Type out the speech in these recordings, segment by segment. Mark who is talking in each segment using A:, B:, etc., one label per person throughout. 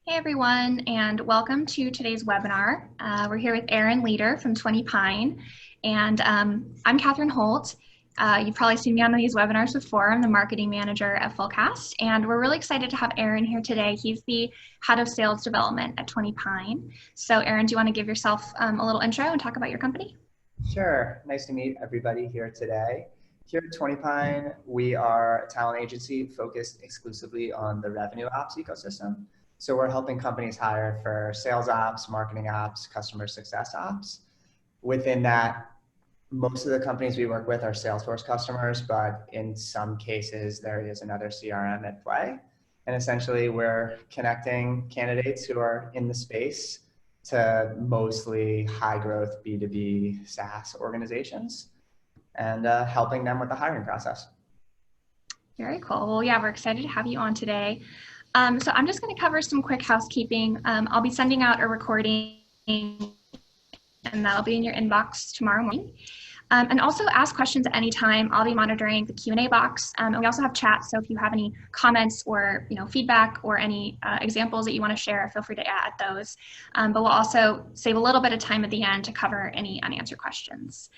A: Hey everyone, and welcome to today's webinar. We're here with Aaron Leeder from TwentyPine, and I'm Catherine Holt. You've probably seen me on these webinars before. I'm the marketing manager at Fullcast, and we're really excited to have Aaron here today. He's the head of sales development at TwentyPine. So Aaron, do you want to give yourself a little intro and talk about your company?
B: Sure. Nice to meet everybody here today. Here at TwentyPine, we are a talent agency focused exclusively on the revenue apps ecosystem. So we're helping companies hire for sales apps, marketing apps, customer success apps. Within that, most of the companies we work with are Salesforce customers, but in some cases, there is another CRM at play. And essentially, we're connecting candidates who are in the space to mostly high growth B2B SaaS organizations and helping them with the hiring process.
A: Very cool. Well, yeah, we're excited to have you on today. So I'm just going to cover some quick housekeeping. I'll be sending out a recording and that'll be in your inbox tomorrow morning. And also ask questions at any time. I'll be monitoring the Q&A box. And we also have chat, so if you have any comments or feedback or any examples that you want to share, feel free to add those. But we'll also save a little bit of time at the end to cover any unanswered questions.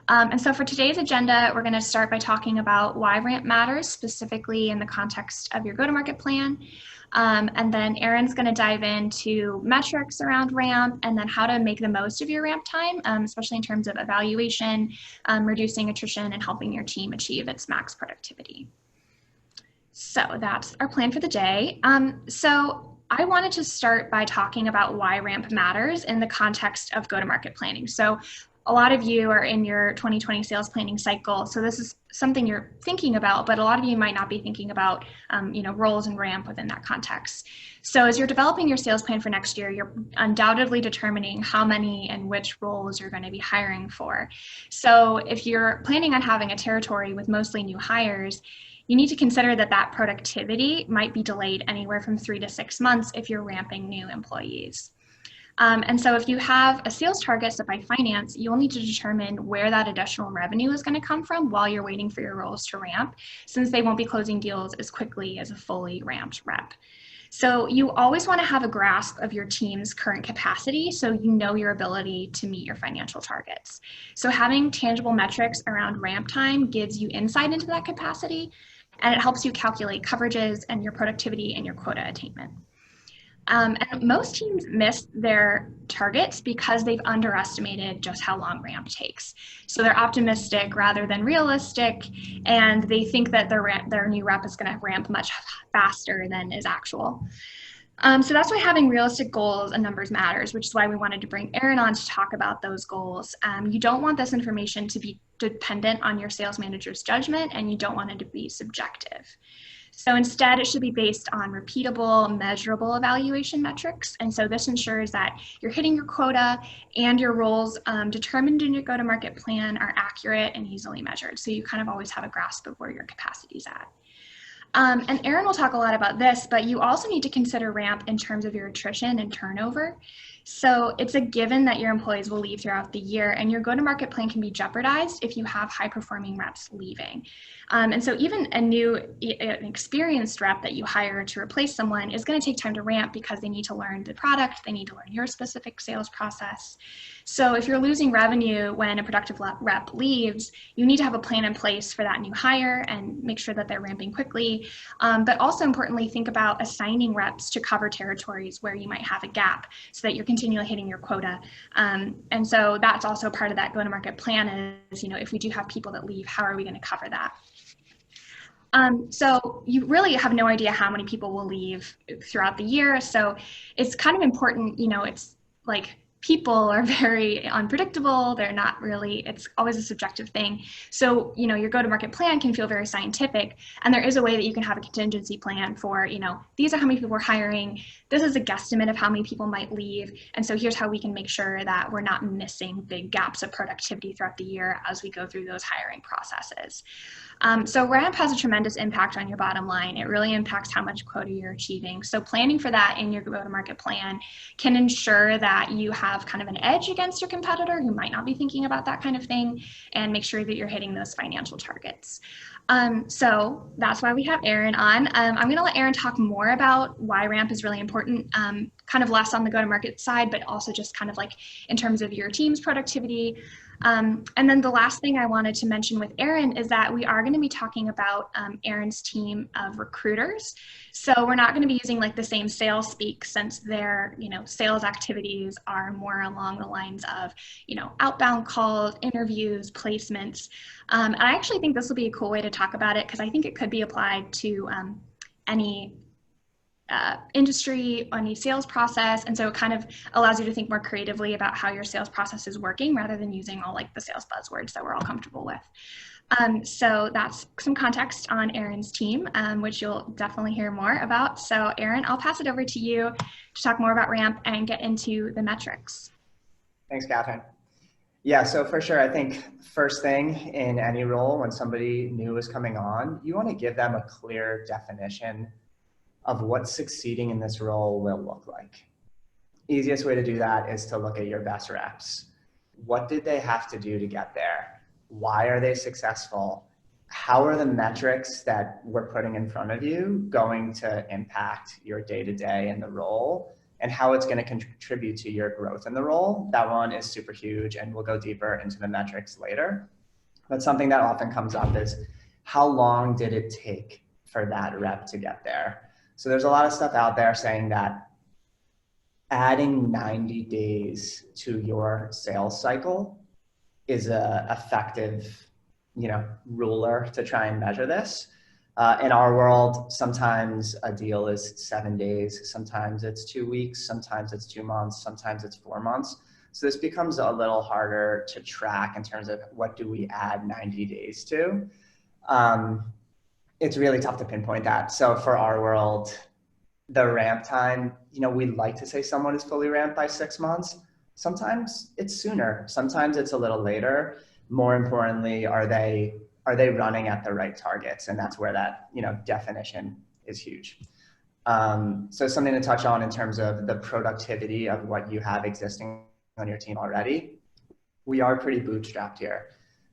A: And so for today's agenda, we're going to start by talking about why ramp matters, specifically in the context of your go-to-market plan. And then Aaron's going to dive into metrics around ramp and then how to make the most of your ramp time, especially in terms of evaluation, reducing attrition, and helping your team achieve its max productivity. So that's our plan for the day. So I wanted to start by talking about why ramp matters in the context of go-to-market planning. So a lot of you are in your 2020 sales planning cycle, so this is something you're thinking about, but a lot of you might not be thinking about roles and ramp within that context. So as you're developing your sales plan for next year, you're undoubtedly determining how many and which roles you're going to be hiring for. So if you're planning on having a territory with mostly new hires, you need to consider that productivity might be delayed anywhere from 3 to 6 months if you're ramping new employees. And so if you have a sales target set by finance, you'll need to determine where that additional revenue is going to come from while you're waiting for your roles to ramp, since they won't be closing deals as quickly as a fully ramped rep. So you always want to have a grasp of your team's current capacity so you know your ability to meet your financial targets. So having tangible metrics around ramp time gives you insight into that capacity, and it helps you calculate coverages and your productivity and your quota attainment. And most teams miss their targets because they've underestimated just how long ramp takes. So they're optimistic rather than realistic, and they think that their new rep is going to ramp much faster than is actual. So that's why having realistic goals and numbers matters, which is why we wanted to bring Aaron on to talk about those goals. You don't want this information to be dependent on your sales manager's judgment, and you don't want it to be subjective. So instead, it should be based on repeatable, measurable evaluation metrics. And so this ensures that you're hitting your quota and your roles determined in your go-to-market plan are accurate and easily measured. So you kind of always have a grasp of where your capacity is at. And Aaron will talk a lot about this, but you also need to consider ramp in terms of your attrition and turnover. So it's a given that your employees will leave throughout the year, and your go-to-market plan can be jeopardized if you have high-performing reps leaving. And so even an experienced rep that you hire to replace someone is going to take time to ramp because they need to learn the product, they need to learn your specific sales process. So if you're losing revenue when a productive rep leaves, you need to have a plan in place for that new hire and make sure that they're ramping quickly. But also importantly, think about assigning reps to cover territories where you might have a gap so that you're continually hitting your quota. And so that's also part of that go-to-market plan is, if we do have people that leave, how are we going to cover that? So you really have no idea how many people will leave throughout the year. So it's kind of important, it's like people are very unpredictable. They're not really, it's always a subjective thing. So, your go-to-market plan can feel very scientific, and there is a way that you can have a contingency plan for, these are how many people we're hiring. This is a guesstimate of how many people might leave. And so here's how we can make sure that we're not missing big gaps of productivity throughout the year as we go through those hiring processes. So ramp has a tremendous impact on your bottom line. It really impacts how much quota you're achieving. So planning for that in your go-to-market plan can ensure that you have kind of an edge against your competitor who might not be thinking about that kind of thing, and make sure that you're hitting those financial targets. So that's why we have Aaron on. I'm going to let Aaron talk more about why ramp is really important, kind of less on the go-to-market side, but also just kind of like in terms of your team's productivity. And then the last thing I wanted to mention with Aaron is that we are going to be talking about Aaron's team of recruiters. So we're not going to be using like the same sales speak, since their, sales activities are more along the lines of, outbound calls, interviews, placements. And I actually think this will be a cool way to talk about it, because I think it could be applied to any industry, any sales process. And so it kind of allows you to think more creatively about how your sales process is working, rather than using all like the sales buzzwords that we're all comfortable with. So that's some context on Aaron's team, which you'll definitely hear more about. So Aaron, I'll pass it over to you to talk more about ramp and get into the metrics.
B: Thanks, Catherine. Yeah, so for sure, I think first thing in any role when somebody new is coming on, you want to give them a clear definition of what succeeding in this role will look like. Easiest way to do that is to look at your best reps. What did they have to do to get there? Why are they successful? How are the metrics that we're putting in front of you going to impact your day-to-day in the role, and how it's going to contribute to your growth in the role? That one is super huge, and we'll go deeper into the metrics later. But something that often comes up is, how long did it take for that rep to get there? So there's a lot of stuff out there saying that adding 90 days to your sales cycle is a effective, ruler to try and measure this. In our world, sometimes a deal is 7 days, sometimes it's 2 weeks, sometimes it's 2 months, sometimes it's 4 months. So this becomes a little harder to track in terms of what do we add 90 days to. It's really tough to pinpoint that. So for our world, the ramp time, we'd like to say someone is fully ramped by 6 months. Sometimes it's sooner. Sometimes it's a little later. More importantly, are they running at the right targets? And that's where that, definition is huge. So something to touch on in terms of the productivity of what you have existing on your team already. We are pretty bootstrapped here.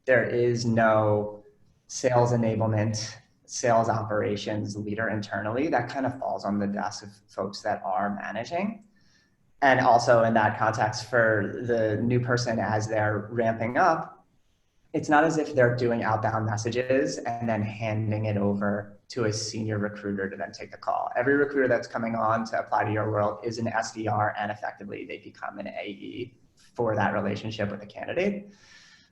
B: There is no sales enablement, sales operations leader internally. That kind of falls on the desk of folks that are managing. And also in that context, for the new person as they're ramping up, it's not as if they're doing outbound messages and then handing it over to a senior recruiter to then take the call. Every recruiter that's coming on to apply to your world is an SDR, and effectively they become an AE for that relationship with the candidate.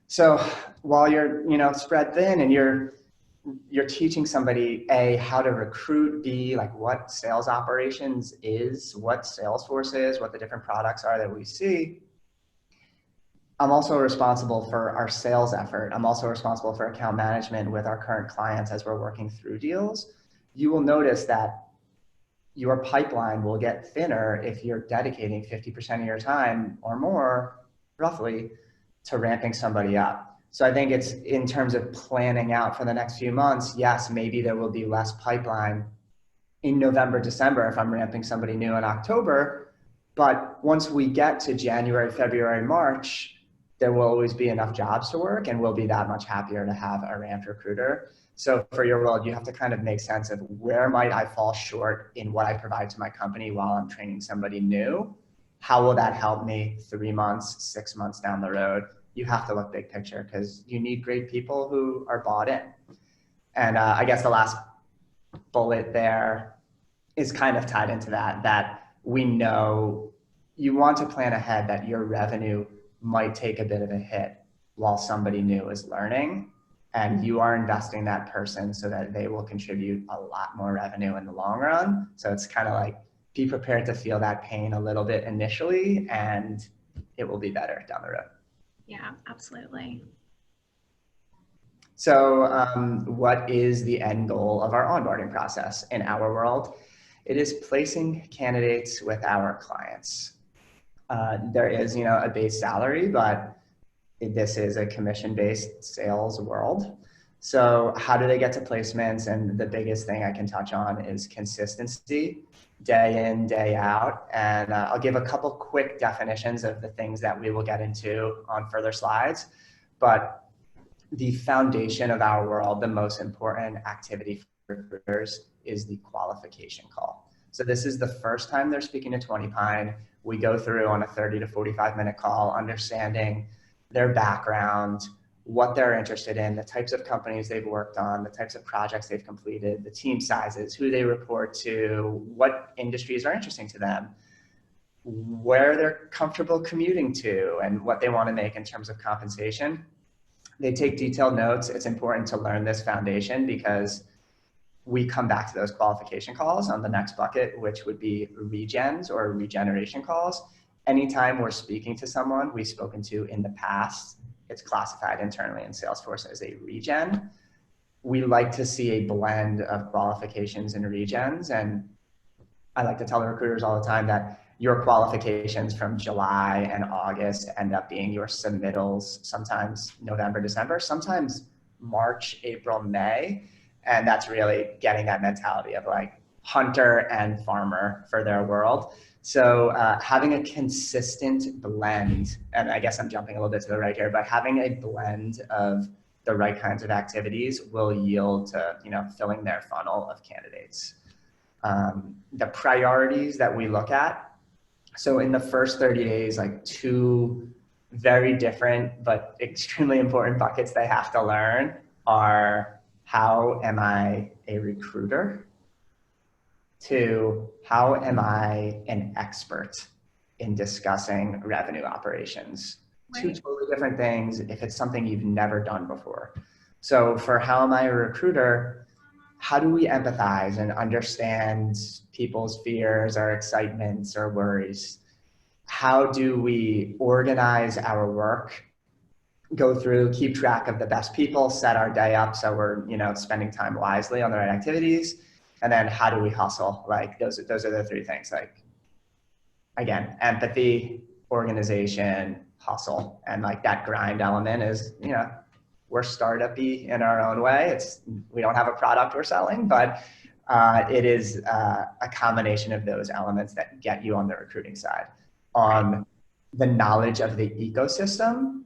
B: So while you're, spread thin and you're teaching somebody, A, how to recruit, B, like what sales operations is, what Salesforce is, what the different products are that we see, I'm also responsible for our sales effort. I'm also responsible for account management with our current clients as we're working through deals. You will notice that your pipeline will get thinner if you're dedicating 50% of your time or more, roughly, to ramping somebody up. So I think it's in terms of planning out for the next few months, yes, maybe there will be less pipeline in November, December if I'm ramping somebody new in October. But once we get to January, February, March, there will always be enough jobs to work, and we'll be that much happier to have a ramped recruiter. So for your world, you have to kind of make sense of where might I fall short in what I provide to my company while I'm training somebody new. How will that help me 3 months, 6 months down the road? You have to look big picture, because you need great people who are bought in. And I guess the last bullet there is kind of tied into that we know you want to plan ahead that your revenue might take a bit of a hit while somebody new is learning, and you are investing that person so that they will contribute a lot more revenue in the long run. So it's kind of like, be prepared to feel that pain a little bit initially, and it will be better down the road.
A: Yeah, absolutely.
B: So what is the end goal of our onboarding process in our world? It is placing candidates with our clients. There is, a base salary, but this is a commission-based sales world. So how do they get to placements? And the biggest thing I can touch on is consistency, day in, day out. And I'll give a couple quick definitions of the things that we will get into on further slides. But the foundation of our world, the most important activity for recruiters is the qualification call. So this is the first time they're speaking to TwentyPine. We go through on a 30 to 45-minute call, understanding their background, what they're interested in, the types of companies they've worked on, the types of projects they've completed, the team sizes, who they report to, what industries are interesting to them, where they're comfortable commuting to, and what they want to make in terms of compensation. They take detailed notes. It's important to learn this foundation because we come back to those qualification calls on the next bucket, which would be regens or regeneration calls. Anytime we're speaking to someone we've spoken to in the past, it's classified internally in Salesforce as a regen. We like to see a blend of qualifications and regens. And I like to tell the recruiters all the time that your qualifications from July and August end up being your submittals, sometimes November, December, sometimes March, April, May. And that's really getting that mentality of like hunter and farmer for their world. So having a consistent blend, and I guess I'm jumping a little bit to the right here, but having a blend of the right kinds of activities will yield to, filling their funnel of candidates. The priorities that we look at. So in the first 30 days, like two very different but extremely important buckets they have to learn are: how am I a recruiter? To how am I an expert in discussing revenue operations? Right. Two totally different things if it's something you've never done before. So for how am I a recruiter, how do we empathize and understand people's fears or excitements or worries? How do we organize our work, go through, keep track of the best people, set our day up so we're, spending time wisely on the right activities? And then how do we hustle? Like those are the three things. Like, again, empathy, organization, hustle. And like that grind element is, we're startup-y in our own way. We don't have a product we're selling, but it is a combination of those elements that get you on the recruiting side. On the knowledge of the ecosystem,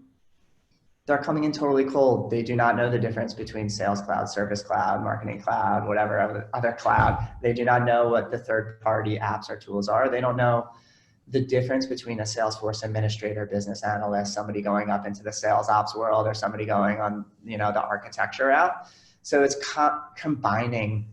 B: they're coming in totally cold. They do not know the difference between Sales Cloud, Service Cloud, Marketing Cloud, whatever other cloud. They do not know what the third-party apps or tools are. They don't know the difference between a Salesforce administrator, business analyst, somebody going up into the sales ops world, or somebody going on, the architecture route. So it's combining,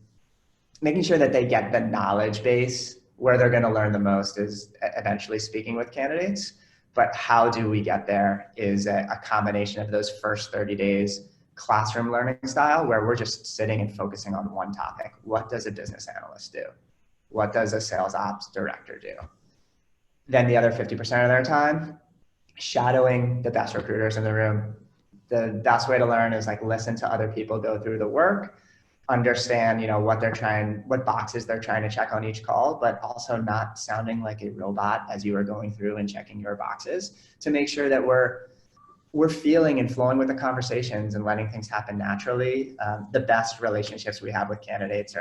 B: making sure that they get the knowledge base. Where they're going to learn the most is eventually speaking with candidates. But how do we get there is a combination of those first 30 days classroom learning style, where we're just sitting and focusing on one topic. What does a business analyst do? What does a sales ops director do? Then the other 50% of their time, shadowing the best recruiters in the room. The best way to learn is like listen to other people go through the work, understand, what boxes they're trying to check on each call, but also not sounding like a robot as you are going through and checking your boxes, to make sure that we're feeling and flowing with the conversations and letting things happen naturally. The best relationships we have with candidates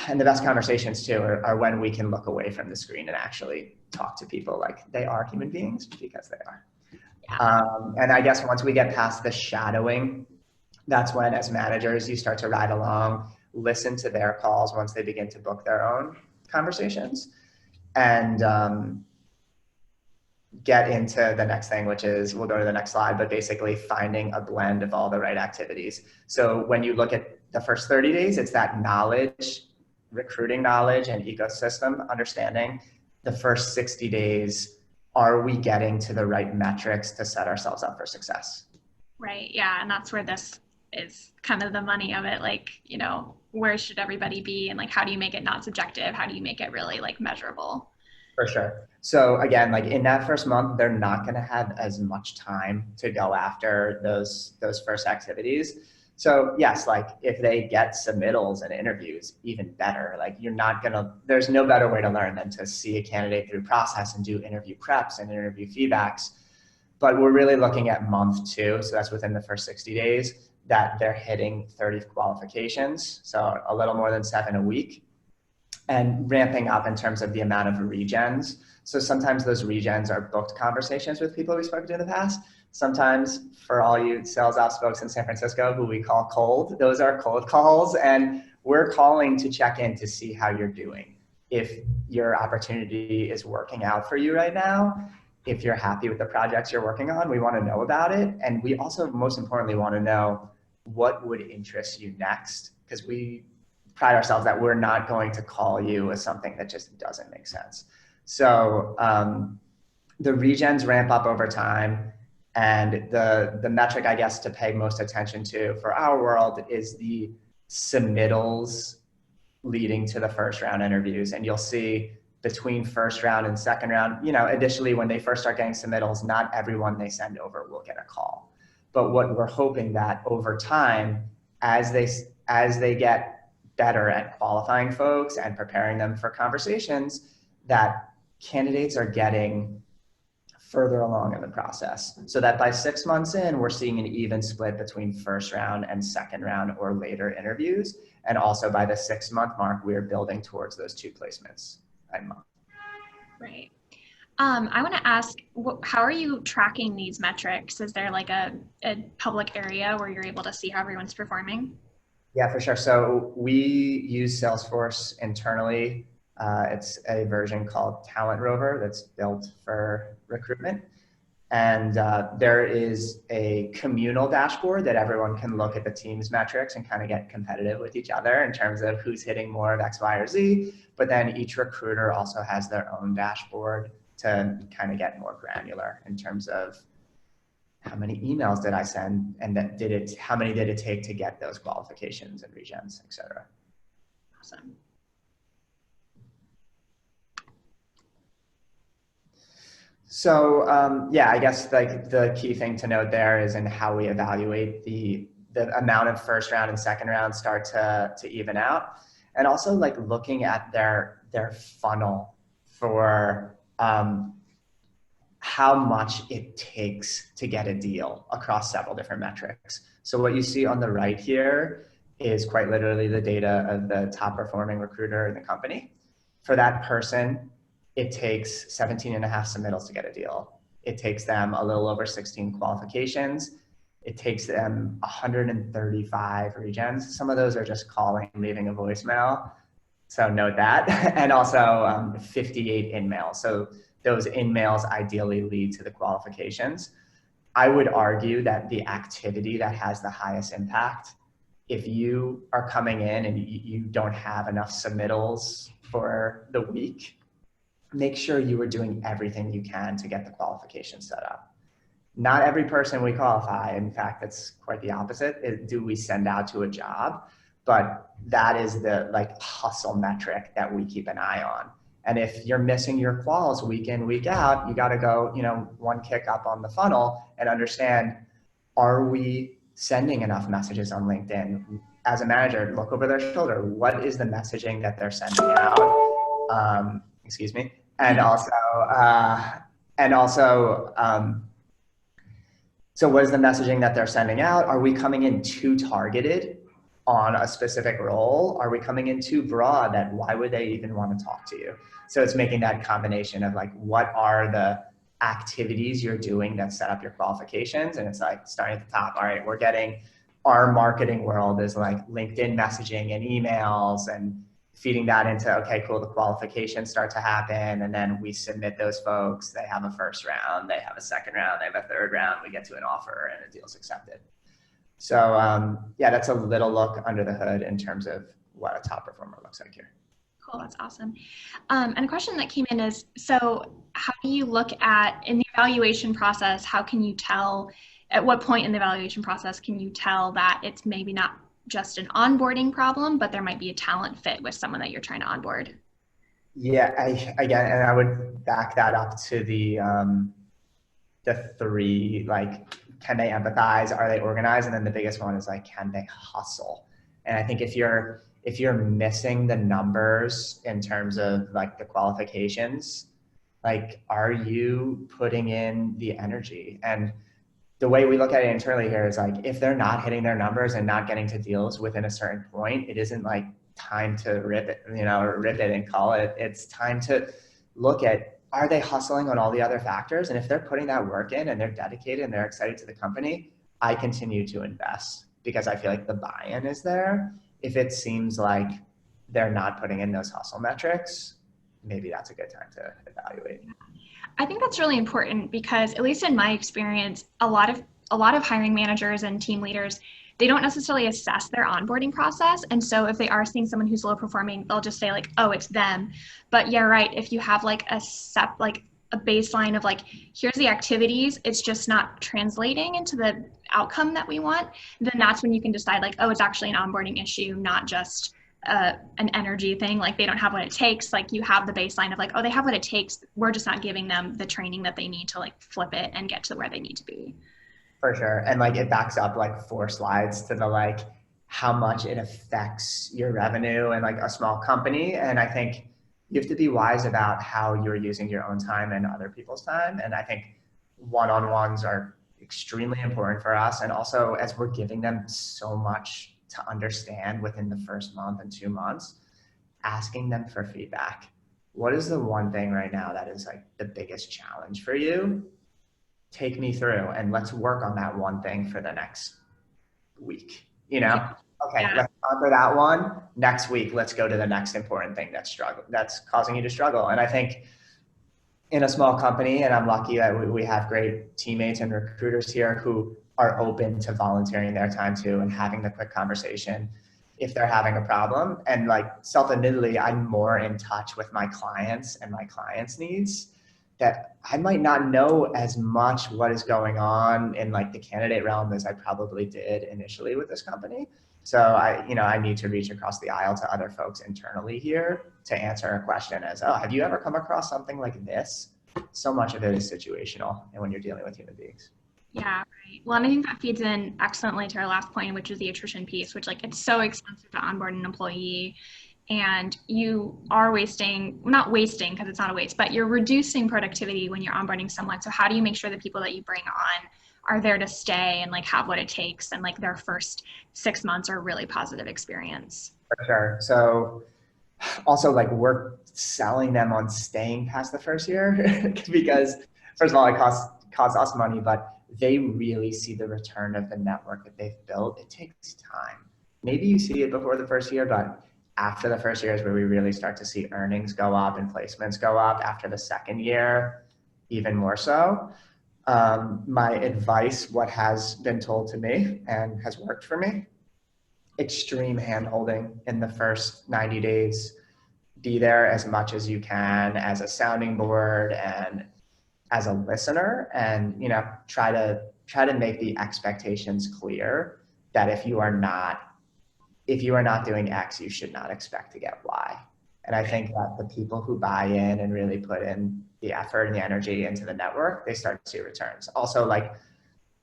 B: and the best conversations too, are when we can look away from the screen and actually talk to people like they are human beings, because they are. And I guess once we get past the shadowing, that's when, as managers, you start to ride along, listen to their calls once they begin to book their own conversations, and get into the next thing, which is, we'll go to the next slide, but basically finding a blend of all the right activities. So when you look at the first 30 days, it's that knowledge, recruiting knowledge and ecosystem understanding. The first 60 days, are we getting to the right metrics to set ourselves up for success?
A: Right, yeah, and that's where this is kind of the money of it. Like, where should everybody be, and like, how do you make it not subjective? How do you make it really like measurable?
B: For sure. So again, like in that first month, they're not going to have as much time to go after those first activities. So yes, like if they get submittals and interviews, even better. Like there's no better way to learn than to see a candidate through process and do interview preps and interview feedbacks. But we're really looking at month 2. So that's within the first 60 days that they're hitting 30 qualifications. So a little more than 7 a week, and ramping up in terms of the amount of regens. So sometimes those regens are booked conversations with people we've spoken to in the past, Sometimes for all you sales ops folks in San Francisco who we call cold, those are cold calls, and we're calling to check in to see how you're doing. If your opportunity is working out for you right now, if you're happy with the projects you're working on, we want to know about it. And we also, most importantly, want to know what would interest you next, because we pride ourselves that we're not going to call you with something that just doesn't make sense. So the regens ramp up over time, and the metric, I guess, to pay most attention to for our world is the submittals leading to the first round interviews. And you'll see between first round and second round, initially when they first start getting submittals, not everyone they send over will get a call. But what we're hoping that over time, as they get better at qualifying folks and preparing them for conversations, that candidates are getting further along in the process, so that by 6 months in, we're seeing an even split between first round and second round or later interviews. And also by the 6 month mark, we're building towards those 2 placements a month.
A: Right. I want to ask, how are you tracking these metrics? Is there like a public area where you're able to see how everyone's performing?
B: Yeah, for sure. So we use Salesforce internally. It's a version called Talent Rover that's built for recruitment. And there is a communal dashboard that everyone can look at the team's metrics and kind of get competitive with each other in terms of who's hitting more of X, Y, or Z. But then each recruiter also has their own dashboard to kind of get more granular in terms of how many emails did I send, and how many did it take to get those qualifications and regens, et cetera.
A: Awesome.
B: So yeah, I guess like the key thing to note there is in how we evaluate the amount of first round and second round start to even out, and also like looking at their funnel for how much it takes to get a deal across several different metrics. So what you see on the right here is quite literally the data of the top performing recruiter in the company. For that person, it takes 17 and a half submittals to get a deal. It takes them a little over 16 qualifications. It takes them 135 regens. Some of those are just calling and leaving a voicemail, so note that. And also 58 in-mails. So those in-mails ideally lead to the qualifications. I would argue that the activity that has the highest impact, if you are coming in and you don't have enough submittals for the week, make sure you are doing everything you can to get the qualification set up. Not every person we qualify. In fact, it's quite the opposite. Do we send out to a job? But that is the like hustle metric that we keep an eye on. And if you're missing your quals week in, week out, you got to go, one kick up on the funnel and understand, are we sending enough messages on LinkedIn? As a manager, look over their shoulder. What is the messaging that they're sending out? Excuse me. And also, so what is the messaging that they're sending out? Are we coming in too targeted on a specific role? Are we coming in too broad that why would they even want to talk to you? So it's making that combination of like, what are the activities you're doing that set up your qualifications? And it's like starting at the top. All right, we're getting our marketing world is like LinkedIn messaging and emails, and feeding that into, okay, cool, the qualifications start to happen, and then we submit those folks. They have a first round, they have a second round, they have a third round, we get to an offer and a deal's accepted. So yeah, that's a little look under the hood in terms of what a top performer looks like here.
A: Cool, that's awesome. And a question that came in is, so how do you look at, in the evaluation process, how can you tell, at what point in the evaluation process can you tell that it's maybe not just an onboarding problem, but there might be a talent fit with someone that you're trying to onboard?
B: Yeah, again, and I would back that up to the 3, like, can they empathize? Are they organized? And then the biggest one is like, can they hustle? And I think if you're missing the numbers in terms of like the qualifications, like, are you putting in the energy? And the way we look at it internally here is like, if they're not hitting their numbers and not getting to deals within a certain point, it isn't like time to rip it and call it. It's time to look at are they hustling on all the other factors? And if they're putting that work in and they're dedicated and they're excited to the company, I continue to invest because I feel like the buy-in is there. If it seems like they're not putting in those hustle metrics, maybe that's a good time to evaluate.
A: I think that's really important because, at least in my experience, a lot of hiring managers and team leaders, they don't necessarily assess their onboarding process. And so if they are seeing someone who's low performing, they'll just say like, oh, it's them. But yeah, right. If you have like a baseline of like, here's the activities, it's just not translating into the outcome that we want, then that's when you can decide like, oh, it's actually an onboarding issue, not just an energy thing. Like they don't have what it takes. Like you have the baseline of like, oh, they have what it takes. We're just not giving them the training that they need to like flip it and get to where they need to be.
B: For sure. And like it backs up like 4 slides to the like how much it affects your revenue and like a small company. And I think you have to be wise about how you're using your own time and other people's time. And I think one-on-ones are extremely important for us. And also as we're giving them so much to understand within the first month and 2 months, asking them for feedback. What is the one thing right now that is like the biggest challenge for you? Take me through and let's work on that one thing for the next week. Okay,
A: Yeah.
B: let's conquer that one. Next week, let's go to the next important thing that's causing you to struggle. And I think in a small company, and I'm lucky that we have great teammates and recruiters here who are open to volunteering their time too and having the quick conversation if they're having a problem. And like self-admittedly, I'm more in touch with my clients and my clients' needs, that I might not know as much what is going on in like the candidate realm as I probably did initially with this company. So I need to reach across the aisle to other folks internally here to answer a question as, oh, have you ever come across something like this? So much of it is situational and when you're dealing with human beings.
A: Yeah, right. Well, and I think that feeds in excellently to our last point, which is the attrition piece, which like it's so expensive to onboard an employee, and you are not wasting because it's not a waste, but you're reducing productivity when you're onboarding someone. So how do you make sure the people that you bring on are there to stay and like have what it takes, and like their first 6 months are a really positive experience?
B: For sure. So also like we're selling them on staying past the first year because first of all, it costs us money, but they really see the return of the network that they've built. It takes time. Maybe you see it before the first year, but after the first year is where we really start to see earnings go up and placements go up. After the second year, even more so. My advice, what has been told to me and has worked for me, extreme handholding in the first 90 days. Be there as much as you can as a sounding board and as a listener, and try to make the expectations clear that if you are not doing X, you should not expect to get Y. And I think that the people who buy in and really put in the effort and the energy into the network, they start to see returns. Also, like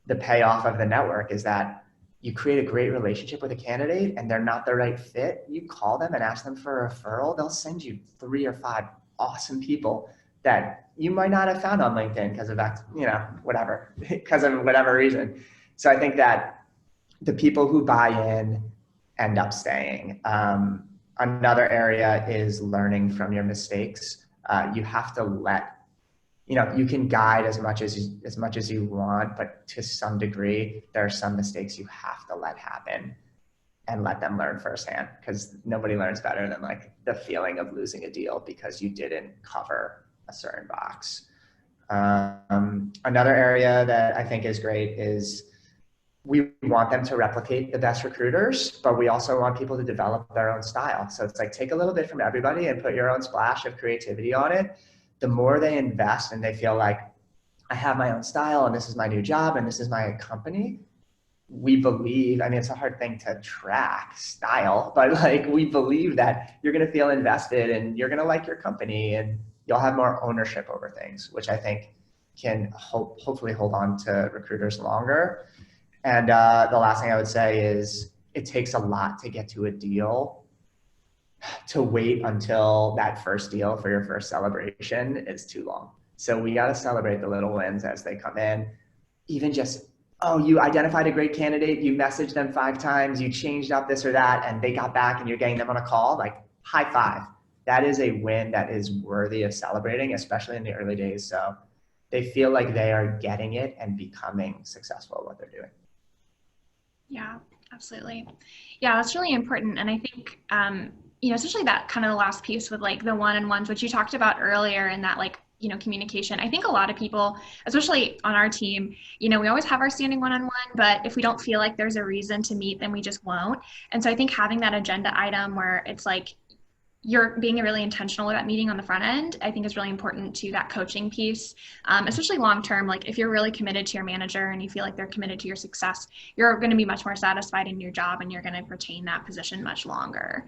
B: the payoff of the network is that you create a great relationship with a candidate and they're not the right fit. You call them and ask them for a referral. They'll send you 3 or 5 awesome people that you might not have found on LinkedIn because of that, whatever, because of whatever reason. So I think that the people who buy in end up staying. Another area is learning from your mistakes. You have to you can guide as much as you want, but to some degree, there are some mistakes you have to let happen and let them learn firsthand, because nobody learns better than like the feeling of losing a deal because you didn't cover a certain box. Another area that I think is great is we want them to replicate the best recruiters, but we also want people to develop their own style. So it's like, take a little bit from everybody and put your own splash of creativity on it. The more they invest and they feel like, I have my own style and this is my new job and this is my company, we believe, it's a hard thing to track style, but like we believe that you're going to feel invested and you're going to like your company and you'll have more ownership over things, which I think can hopefully hold on to recruiters longer. And the last thing I would say is it takes a lot to get to a deal. To wait until that first deal for your first celebration is too long. So we got to celebrate the little wins as they come in. Even just, oh, you identified a great candidate, you messaged them 5 times, you changed up this or that, and they got back and you're getting them on a call, like high five. that is a win that is worthy of celebrating, especially in the early days. So they feel like they are getting it and becoming successful at what they're doing.
A: Yeah, absolutely. Yeah, that's really important. And I think, especially that kind of the last piece with like the one-on-ones, which you talked about earlier, and that like, communication. I think a lot of people, especially on our team, we always have our standing one-on-one, but if we don't feel like there's a reason to meet, then we just won't. And so I think having that agenda item where it's like, you're being really intentional about meeting on the front end, I think is really important to that coaching piece, especially long term. Like if you're really committed to your manager and you feel like they're committed to your success, you're going to be much more satisfied in your job and you're going to retain that position much longer.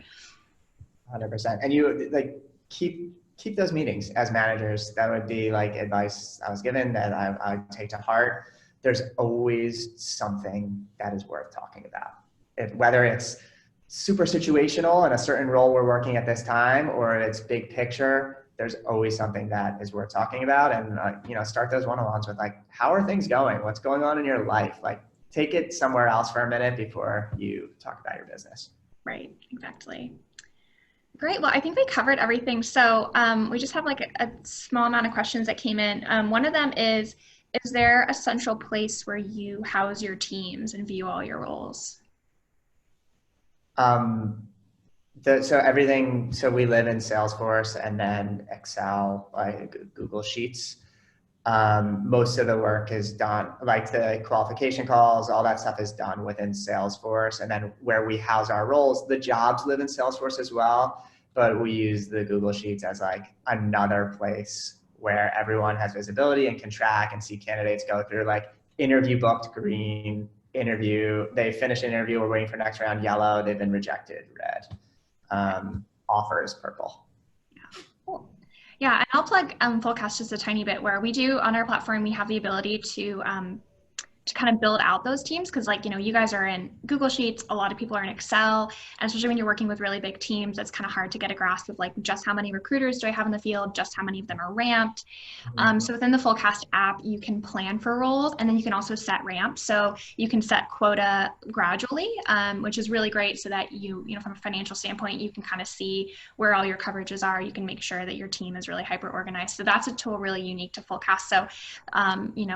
B: 100%. And you like keep those meetings as managers. That would be like advice I was given that I would take to heart. There's always something that is worth talking about. Whether it's super situational in a certain role we're working at this time, or it's big picture, there's always something that is worth talking about. And start those one-on-ones with like, how are things going? What's going on in your life? Like, take it somewhere else for a minute before you talk about your business.
A: Right, exactly. Great. Well, I think we covered everything. So we just have like a small amount of questions that came in. One of them is there a central place where you house your teams and view all your roles?
B: So we live in Salesforce and then Excel, like Google Sheets. Most of the work is done, like the qualification calls, all that stuff is done within Salesforce. And then where we house our roles, the jobs live in Salesforce as well, but we use the Google Sheets as like another place where everyone has visibility and can track and see candidates go through like interview booked green, they finish an interview, we're waiting for next round yellow, they've been rejected red, offers purple.
A: Yeah, cool. Yeah, and I'll plug Fullcast just a tiny bit, where we do on our platform, we have the ability to kind of build out those teams, because like, you guys are in Google Sheets, a lot of people are in Excel, and especially when you're working with really big teams, it's kind of hard to get a grasp of like just how many recruiters do I have in the field, just how many of them are ramped. So within the Fullcast app, you can plan for roles, and then you can also set ramps. So you can set quota gradually, which is really great, so that from a financial standpoint, you can kind of see where all your coverages are. You can make sure that your team is really hyper organized. So that's a tool really unique to Fullcast. So,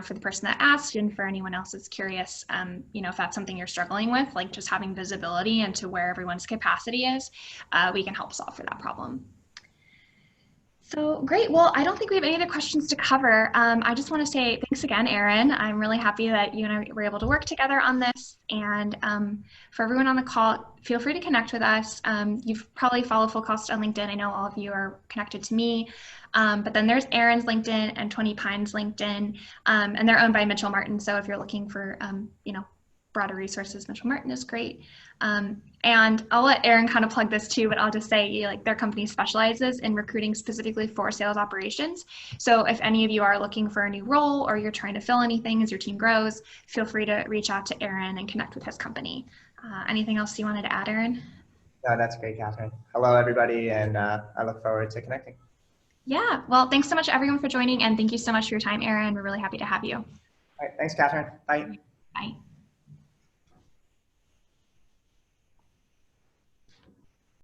A: for the person that asked and for anyone else that's curious, if that's something you're struggling with, like just having visibility into where everyone's capacity is, we can help solve for that problem. So great. Well, I don't think we have any other questions to cover. I just want to say thanks again, Aaron. I'm really happy that you and I were able to work together on this. And for everyone on the call, feel free to connect with us. You've probably followed Fullcast on LinkedIn. I know all of you are connected to me. But then there's Aaron's LinkedIn and TwentyPine's LinkedIn, and they're owned by Mitchell Martin. So if you're looking for, broader resources, Mitchell Martin is great. And I'll let Aaron kind of plug this too, but I'll just say like their company specializes in recruiting specifically for sales operations. So if any of you are looking for a new role or you're trying to fill anything as your team grows, feel free to reach out to Aaron and connect with his company. Anything else you wanted to add, Aaron?
B: No, that's great, Catherine. Hello, everybody, and I look forward to connecting.
A: Yeah, well, thanks so much everyone for joining, and thank you so much for your time, Aaron. We're really happy to have you.
B: All right, thanks, Catherine. Bye.